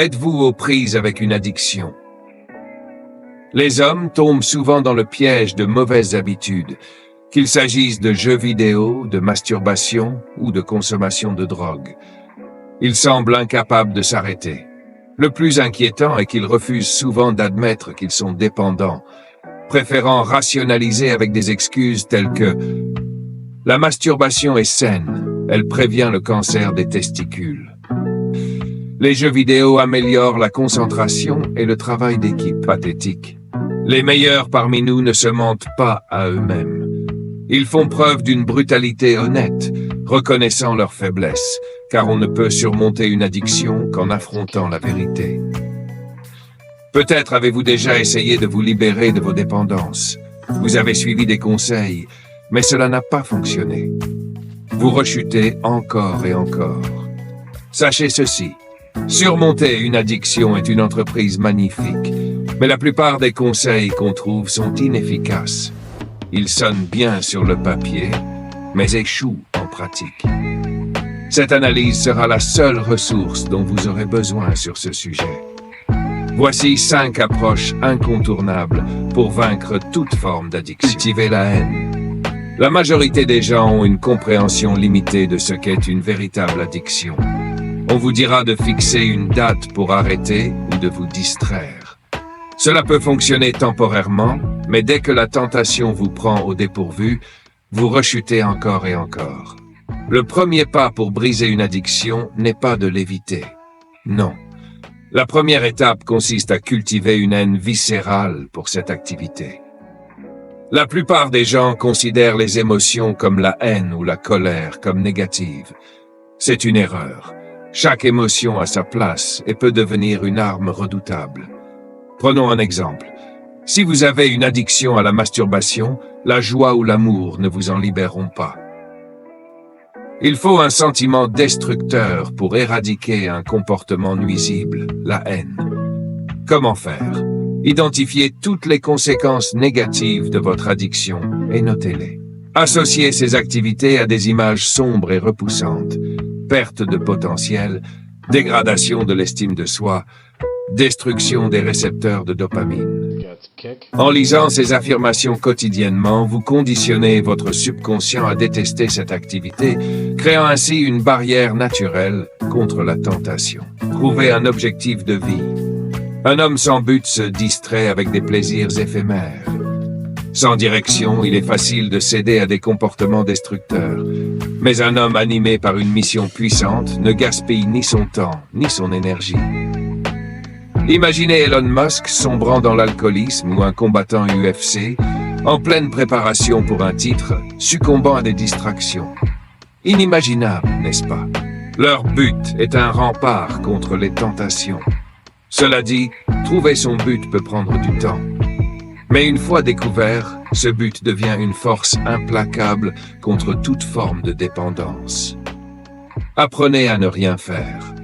Êtes-vous aux prises avec une addiction? Les hommes tombent souvent dans le piège de mauvaises habitudes, qu'il s'agisse de jeux vidéo, de masturbation ou de consommation de drogue. Ils semblent incapables de s'arrêter. Le plus inquiétant est qu'ils refusent souvent d'admettre qu'ils sont dépendants, préférant rationaliser avec des excuses telles que « la masturbation est saine, elle prévient le cancer des testicules ». Les jeux vidéo améliorent la concentration et le travail d'équipe. Pathétique. Les meilleurs parmi nous ne se mentent pas à eux-mêmes. Ils font preuve d'une brutalité honnête, reconnaissant leurs faiblesses, car on ne peut surmonter une addiction qu'en affrontant la vérité. Peut-être avez-vous déjà essayé de vous libérer de vos dépendances. Vous avez suivi des conseils, mais cela n'a pas fonctionné. Vous rechutez encore et encore. Sachez ceci. Surmonter une addiction est une entreprise magnifique, mais la plupart des conseils qu'on trouve sont inefficaces. Ils sonnent bien sur le papier, mais échouent en pratique. Cette analyse sera la seule ressource dont vous aurez besoin sur ce sujet. Voici 5 approches incontournables pour vaincre toute forme d'addiction. Cultiver la haine. La majorité des gens ont une compréhension limitée de ce qu'est une véritable addiction. On vous dira de fixer une date pour arrêter ou de vous distraire. Cela peut fonctionner temporairement, mais dès que la tentation vous prend au dépourvu, vous rechutez encore et encore. Le premier pas pour briser une addiction n'est pas de l'éviter. Non. La première étape consiste à cultiver une haine viscérale pour cette activité. La plupart des gens considèrent les émotions comme la haine ou la colère comme négatives. C'est une erreur. Chaque émotion a sa place et peut devenir une arme redoutable. Prenons un exemple. Si vous avez une addiction à la masturbation, la joie ou l'amour ne vous en libéreront pas. Il faut un sentiment destructeur pour éradiquer un comportement nuisible, la haine. Comment faire? Identifiez toutes les conséquences négatives de votre addiction et notez-les. Associez ces activités à des images sombres et repoussantes. Perte de potentiel, dégradation de l'estime de soi, destruction des récepteurs de dopamine. En lisant ces affirmations quotidiennement, vous conditionnez votre subconscient à détester cette activité, créant ainsi une barrière naturelle contre la tentation. Trouvez un objectif de vie. Un homme sans but se distrait avec des plaisirs éphémères. Sans direction, il est facile de céder à des comportements destructeurs. Mais un homme animé par une mission puissante ne gaspille ni son temps, ni son énergie. Imaginez Elon Musk sombrant dans l'alcoolisme ou un combattant UFC, en pleine préparation pour un titre, succombant à des distractions. Inimaginable, n'est-ce pas? Leur but est un rempart contre les tentations. Cela dit, trouver son but peut prendre du temps. Mais une fois découvert, ce but devient une force implacable contre toute forme de dépendance. Apprenez à ne rien faire.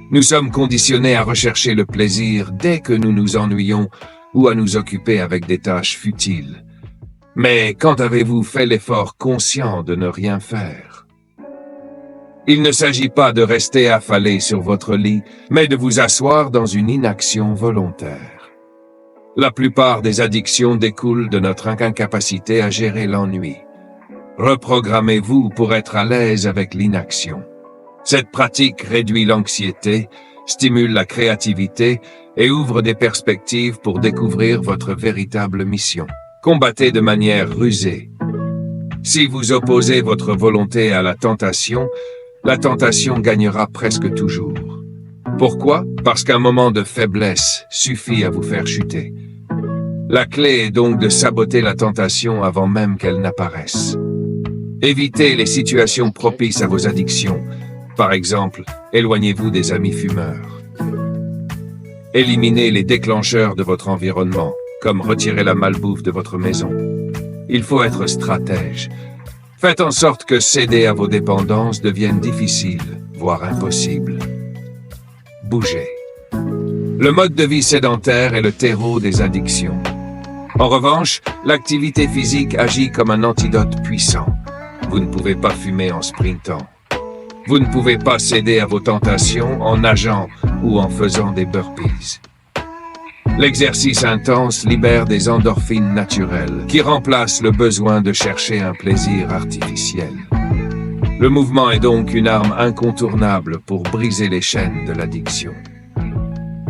Nous sommes conditionnés à rechercher le plaisir dès que nous nous ennuyons ou à nous occuper avec des tâches futiles. Mais quand avez-vous fait l'effort conscient de ne rien faire? Il ne s'agit pas de rester affalé sur votre lit, mais de vous asseoir dans une inaction volontaire. La plupart des addictions découlent de notre incapacité à gérer l'ennui. Reprogrammez-vous pour être à l'aise avec l'inaction. Cette pratique réduit l'anxiété, stimule la créativité et ouvre des perspectives pour découvrir votre véritable mission. Combattez de manière rusée. Si vous opposez votre volonté à la tentation gagnera presque toujours. Pourquoi? Parce qu'un moment de faiblesse suffit à vous faire chuter. La clé est donc de saboter la tentation avant même qu'elle n'apparaisse. Évitez les situations propices à vos addictions. Par exemple, éloignez-vous des amis fumeurs. Éliminez les déclencheurs de votre environnement, comme retirer la malbouffe de votre maison. Il faut être stratège. Faites en sorte que céder à vos dépendances devienne difficile, voire impossible. Bougez. Le mode de vie sédentaire est le terreau des addictions. En revanche, l'activité physique agit comme un antidote puissant. Vous ne pouvez pas fumer en sprintant. Vous ne pouvez pas céder à vos tentations en nageant ou en faisant des burpees. L'exercice intense libère des endorphines naturelles qui remplacent le besoin de chercher un plaisir artificiel. Le mouvement est donc une arme incontournable pour briser les chaînes de l'addiction.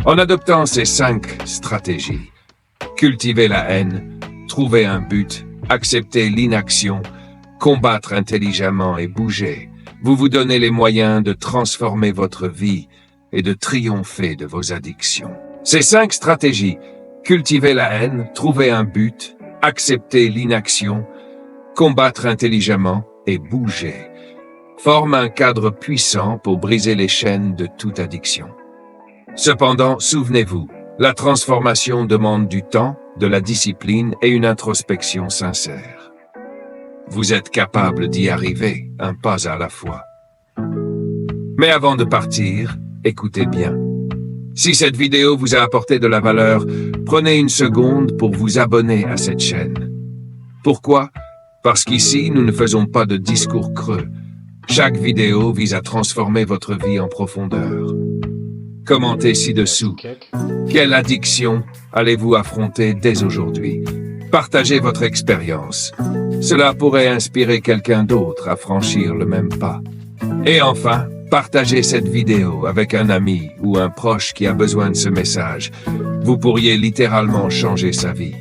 En adoptant ces 5 stratégies, cultiver la haine, trouver un but, accepter l'inaction, combattre intelligemment et bouger, vous vous donnez les moyens de transformer votre vie et de triompher de vos addictions. Ces 5 stratégies, cultiver la haine, trouver un but, accepter l'inaction, combattre intelligemment et bouger, forment un cadre puissant pour briser les chaînes de toute addiction. Cependant, souvenez-vous, la transformation demande du temps, de la discipline et une introspection sincère. Vous êtes capable d'y arriver, un pas à la fois. Mais avant de partir, écoutez bien. Si cette vidéo vous a apporté de la valeur, prenez une seconde pour vous abonner à cette chaîne. Pourquoi? Parce qu'ici, nous ne faisons pas de discours creux. Chaque vidéo vise à transformer votre vie en profondeur. Commentez ci-dessous. Quelle addiction allez-vous affronter dès aujourd'hui? Partagez votre expérience. Cela pourrait inspirer quelqu'un d'autre à franchir le même pas. Et enfin, partagez cette vidéo avec un ami ou un proche qui a besoin de ce message. Vous pourriez littéralement changer sa vie.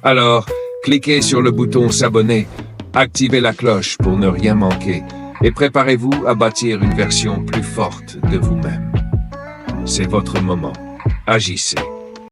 Alors, cliquez sur le bouton s'abonner, activez la cloche pour ne rien manquer et préparez-vous à bâtir une version plus forte de vous-même. C'est votre moment. Agissez.